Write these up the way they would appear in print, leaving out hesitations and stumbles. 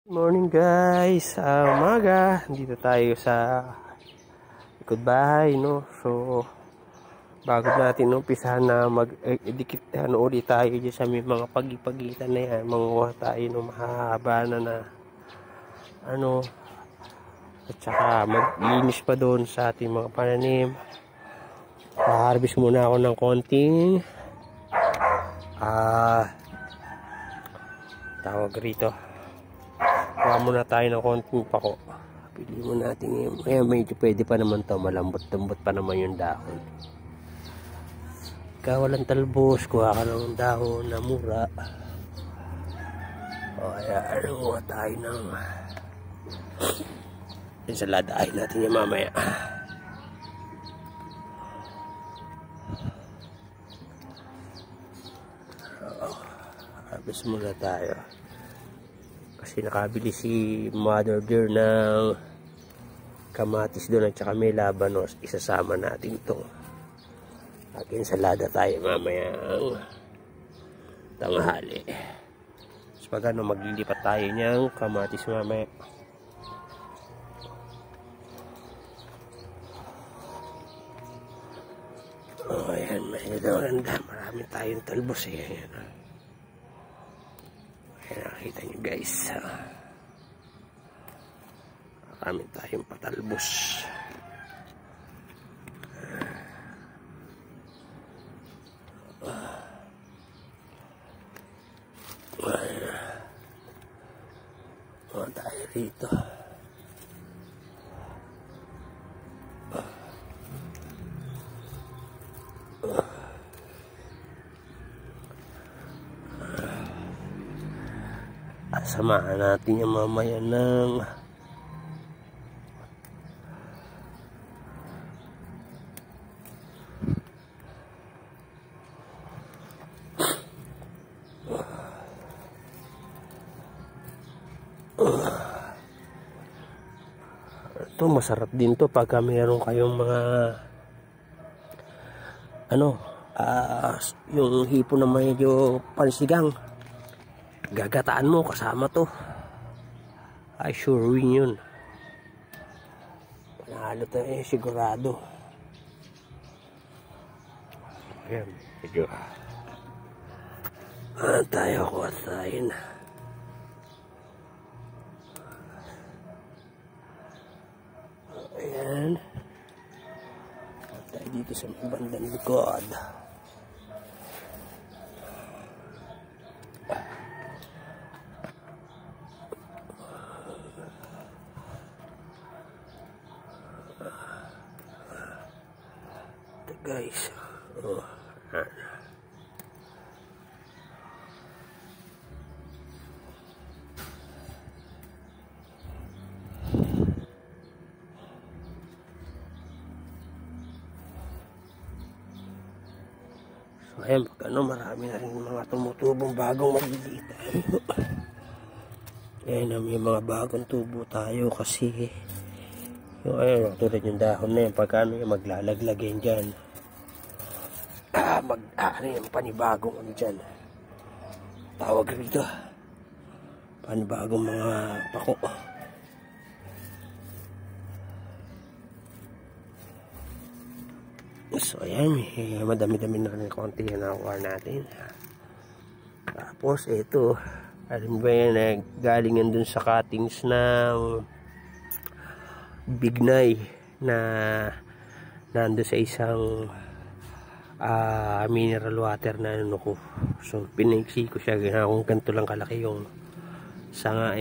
Morning guys, umaga, dito tayo sa likod bahay, no? So, bago natin umpisahan na mag-edikit ulit tayo dyan sa may mga pagitan na yan, manguha tayo ng mahaba na at saka mag-inis pa doon sa ating mga pananim. Pa-harvest muna ako ng konting tawag rito, kuha muna tayo ng konting pako. Pili mo natin ngayon. Medyo pwede pa naman to, malambot-lambot pa naman yung dahon. Ikaw walang talbos, kuha ka ng dahon na mura. O ayan, kuha tayo ng ensaladahin natin yung mamaya. Harvest muna tayo. Kasi nakabili si Mother Dear ng kamatis doon at saka may labanos. Isasama natin ito. Ensalada tayo mamayang tanghali. So pag maglilipat tayo niyang kamatis mamaya. Oh, ayan, maganda. Marami tayong talbos eh. Ayan. Ayan, nakita nyo guys. Marami tayong patalbos. Ayan tayo rito. Samahan natin yung mamaya ng ito. Masarap din to pagka mayroon kayong mga yung hipo na medyo pansigang, gagataan mo kasama to. Ay sure win yun. Panalo to sigurado. Ayan, medyo tayo kuha tayo na. Ayan, tayo dito sa bandang likod. Guys, so ayan, marami na rin mga tumutubong bagong magliliit. Ayan, may mga bagong tubo tayo kasi yung ayan, tulad yung dahon na yun, pagkano yung maglalaglag yan dyan. Yung panibagong dyan, tawag rito, panibagong mga pako. So ayan, madami-dami na rin konti na nakuha natin. Tapos ito, alam ba yan, galing yan dun sa cuttings ng bignay na nando sa isang mineral water na ko. So piniksi ko siya kung ganito lang kalaki yung sanga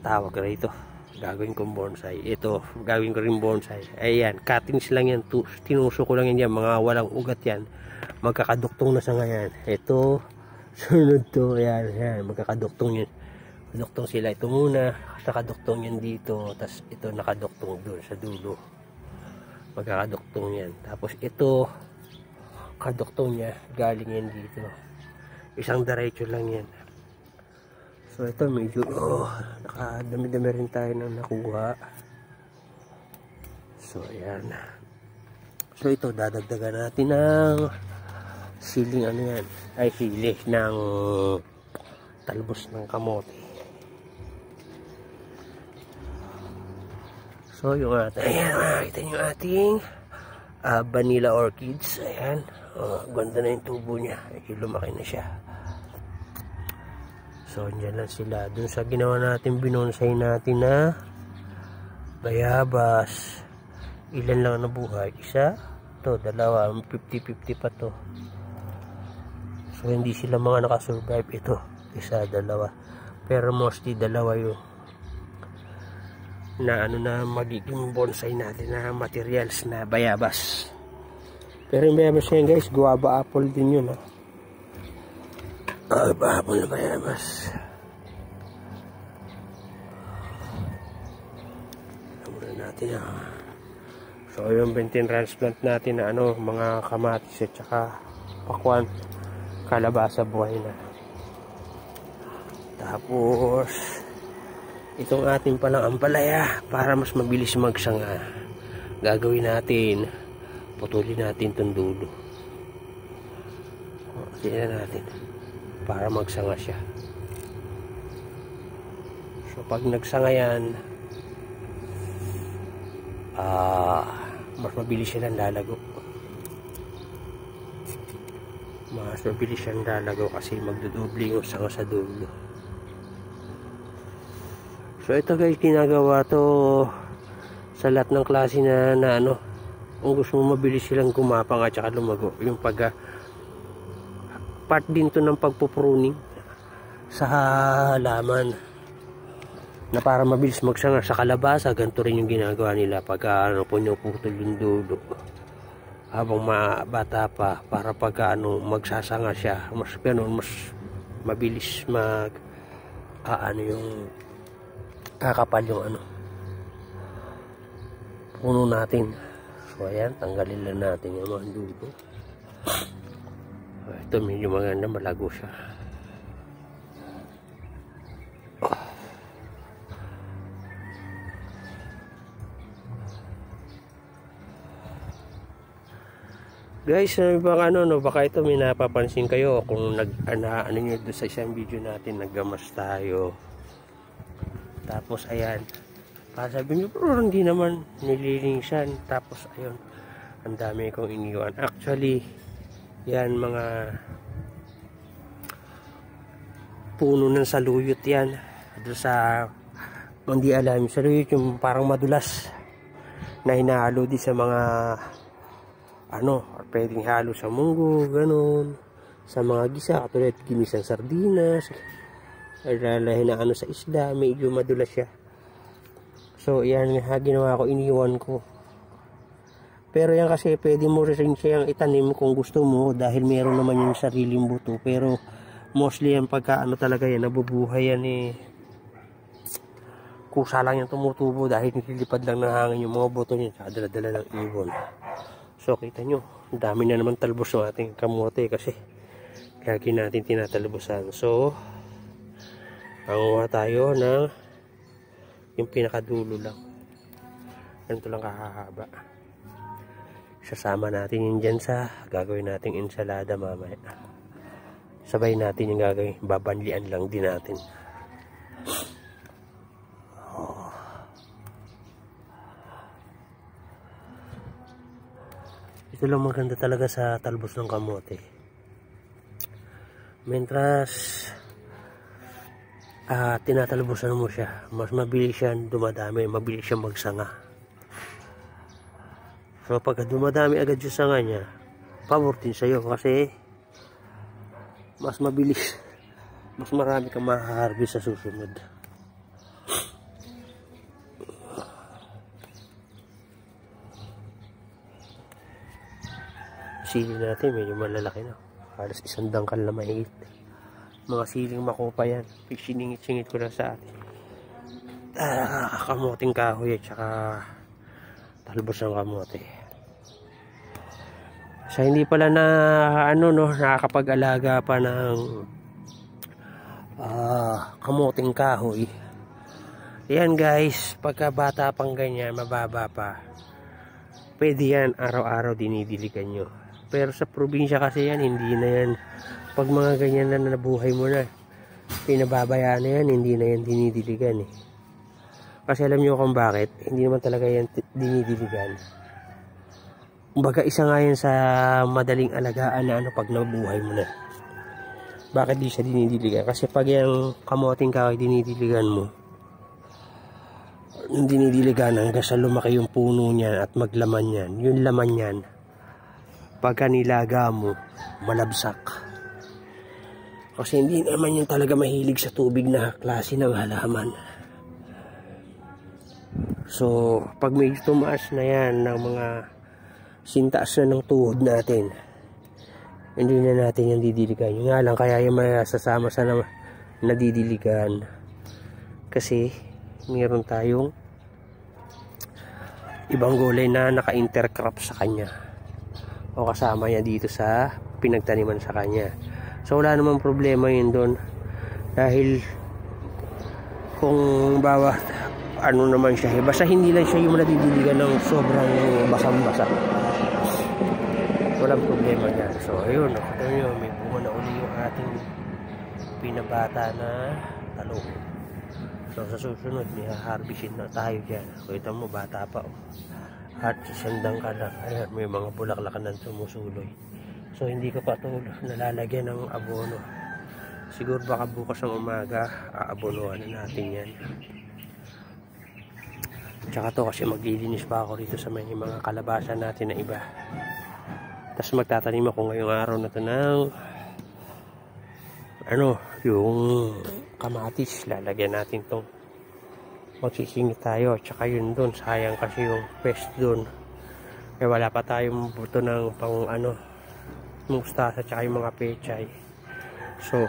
tawag rito. Gagawin kong bonsai. Ito, gagawin ko rin bonsai. Ayan, cuttings lang yan. Tinusok ko lang yan, mga walang ugat yan. Magkakaduktong na sanga yan. Ito, sunod to. Ayan, magkakaduktong yan. Duktong sila. Ito muna, nakaduktong yan dito. Tapos ito nakaduktong doon sa dulo. Magkakaduktong yan. Tapos ito, kaduktong niya, galing yan dito. Isang diretso lang yan. So ito medyo, nakadami-dami rin tayo nang nakuha. So ayan. So ito, dadagdagan natin ng siling sili ng talbos ng kamote. So yung ating, ayan, makikita nyo yung ating vanilla orchids. Ayan, ganda na yung tubo niya. Lumaki na siya. So andyan lang sila. Dun sa ginawa natin, binonsai natin na bayabas. Ilan lang nabuhay? Isa, to, dalawa, 50-50 pa to. So hindi sila mga nakasurvive. Ito, isa, dalawa. Pero mostly dalawa yung na ano na magiging bonsai natin na materials na bayabas. Pero yung bayabas yan guys, guava apple din yun, ha. Guava apple na bayabas. Muna natin, ha. So yung bentin transplant natin na ano, mga kamatis at saka pakwan, kalabasa buhay na. Tapos itong ating palang ampalaya para mas mabilis magsanga. Gagawin natin, putulin natin itong dulo. Tingnan natin para magsanga siya. So pag nagsanga yan, mas mabilis siya lalago. Mas mabilis siya lalago kasi magdudubli yung sanga sa dulo. So ito guys, ginagawa to sa lahat ng klase na ano, kung gusto mo mabilis silang gumapang at saka lumago, yung part din to ng pagpupruning sa halaman na para mabilis magsanga. Sa kalabasa, ganito rin yung ginagawa nila pagka ano, pinuputol yung dulo habang bata pa, para pagka ano, magsasanga siya, mas ganun, mas mabilis yung kakapal yung ano, puno natin. So ayan, tanggalin lang natin yung mga dulo. Ito medyo maganda, malago siya. Guys, baka ano, no, baka ito may napapansin kayo kung ano nyo doon sa isang video natin, naggamas tayo. Tapos ayan, sabi nyo, pero hindi naman nililinisan. Tapos ayun, ang dami kong iniwan. Actually, yan mga puno ng saluyot yan. Doon sa, hindi alam, saluyot yung parang madulas na hinahalo din sa mga ano, pwedeng halo sa munggo, ganun, sa mga gisa, katulad ginisang sardinas, lalahin na ano sa isda, medyo madulas siya. So yan ginawa ko, iniwan ko. Pero yan kasi pwede mo rin siyang itanim kung gusto mo, dahil meron naman yung sariling buto. Pero mostly yan pagka ano talaga yan, nabubuhay yan eh, kusa lang yan tumutubo dahil nililipad lang ng hangin yung mga buto niya, tsaka dala-dala ng ibon. So kita nyo, dami na naman talbos ng ating kamote kasi lagi natin tinatalbosan. So panguha tayo ng yung pinakadulo lang. Ganito lang kahahaba. Sasama natin yun dyan sa gagawin nating ensalada mamaya. Sabay natin yung gagawin. Babanlian lang din natin. Ito lang maganda talaga sa talbos ng kamote. Mentras tinatalbosan mo siya, mas mabilis yan dumadami, mabilis siya magsanga. So pagka dumadami agad yung sanga niya, pabor din sa'yo kasi mas mabilis, mas marami kang maharvest sa susunod. Sili natin medyo malalaki na, halos 1 dangkal na mahigit. Mga siling makupa yan, siningit-singit ko na sa atin. Kamuting kahoy at saka talbos ng kamote. Sa hindi pala na ano no, nakakapag-alaga pa ng kamuting kahoy. Yan guys, pagka bata pang ganyan, mababa pa, pwede yan araw-araw dinidiligan nyo. Pero sa probinsya kasi yan, hindi na yan. Pag mga ganyan na nabuhay mo na, pinababayaan na yan, hindi na yan dinidiligan eh. Kasi alam niyo kung bakit, hindi naman talaga yan dinidiligan. Kumbaga isa nga yan sa madaling alagaan na ano pag nabuhay mo na. Bakit di siya dinidiligan? Kasi pag yung kamoting kahoy dinidiligan mo, dinidiligan hanggang sa lumaki yung puno niyan at maglaman yan. Yung laman yan, pagka nilaga mo, malabsak. Kasi hindi naman yan talaga mahilig sa tubig na klase ng halaman. So, pag medyo tumaas na yan ng mga sintaas na ng tuhod natin, hindi na natin yan didiligan. Yung nga lang, kaya yung masasama sa nadidiligan. Kasi, meron tayong ibang gulay na naka-intercrop sa kanya. O kasama niya dito sa pinagtaniman sa kanya. So, wala namang problema yun doon. Dahil, kung bawa ano naman siya, basta hindi lang siya yung nadidiligan ng sobrang basang-basa, walang problema niya. So ayun, nakita nyo, may bunga na uli yung ating pinabata na talong. So sa susunod, may harvestin na tayo dyan. Kita mo, bata pa, at sisandang ka lang. Ayan, may mga bulaklakan na sumusuloy. So hindi ko pa ito nalalagyan ng abono. Siguro baka bukas ng umaga aabonohan na natin yan. Tsaka to kasi maglilinis pa ako rito sa mga kalabasan natin na iba. Tapos magtatanim ako ngayong araw na to ng yung kamatis. Lalagyan natin tong magsisingit tayo. Tsaka yun doon, sayang kasi yung pest doon. Kaya wala pa tayong buto ng pang mustasa tsaka yung mga pechay. So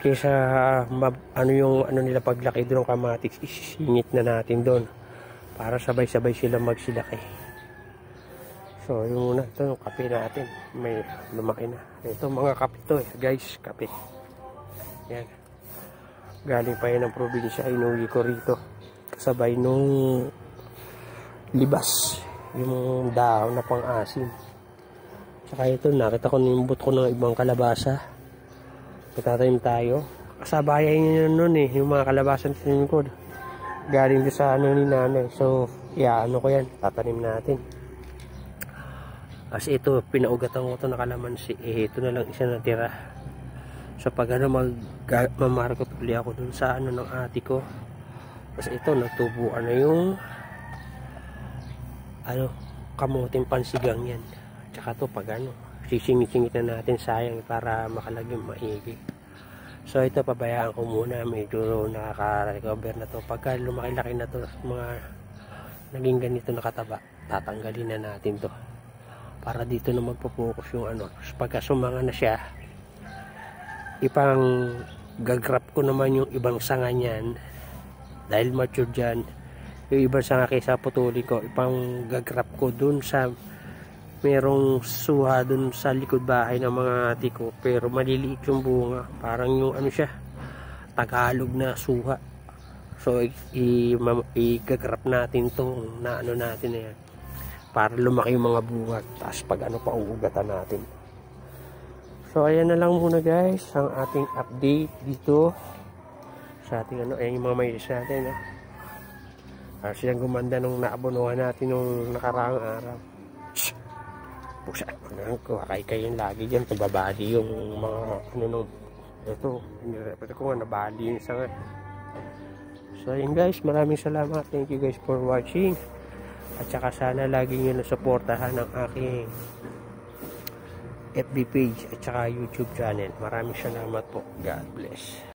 kaysa yung nila paglaki doon ng kamatis, isisingit na natin doon para sabay-sabay sila magsilaki. So yung muna, ito yung kape natin, may lumaki na. Ito mga kape to guys, kape yan, galing pa yan ng probinsya, inuwi ko rito kasabay nung libas, yung dahon na pang-asim. Tsaka ito, nakita ko nimbot ko ng ibang kalabasa, magtatanim tayo. Kasabayan nyo nun yung mga kalabasan sa ko galing doon sa ni nanay. So ko yan, tatanim natin. Kasi ito, pinaugatan ko ito na kalamansi. Ito na lang isa natira. So pag mamarkot uli ako dun sa ng ate ko. Kasi ito, nagtubuan na yung kamuting pansigang yan. Tsaka to pag sisingit-singit na natin, sayang para makalagay maigi. So ito, pabayaan ko muna, medyo nakaka-recover na to. Pagka lumaki-laki na to, mga naging ganito nakataba, tatanggalin na natin to para dito na magpo-focus yung pagka sumanga na siya, ipang gagrap ko naman yung ibang sanga niyan dahil mature dyan. Yung ibang sanga kaysa putuli ko, ipang gagrap ko dun sa merong suha dun sa likod bahay ng mga ati ko, pero maliliit yung bunga, parang yung siya, Tagalog na suha. So i-gagrap natin tong natin na yan para lumaki yung mga bunga, tapos pag pauugatan natin. So ayan na lang muna guys ang ating update dito sa ating yung mga mais natin silang gumanda nung naabonohan natin nung nakaraang araw. Pusa, kakain lagi dyan, babali yung mga ito, nirepete ko nga, nabali yung isa nga. So yun guys, maraming salamat, thank you guys for watching, at saka sana lagi nyo nasuportahan ang aking FB page at saka YouTube channel. Maraming salamat po, God bless.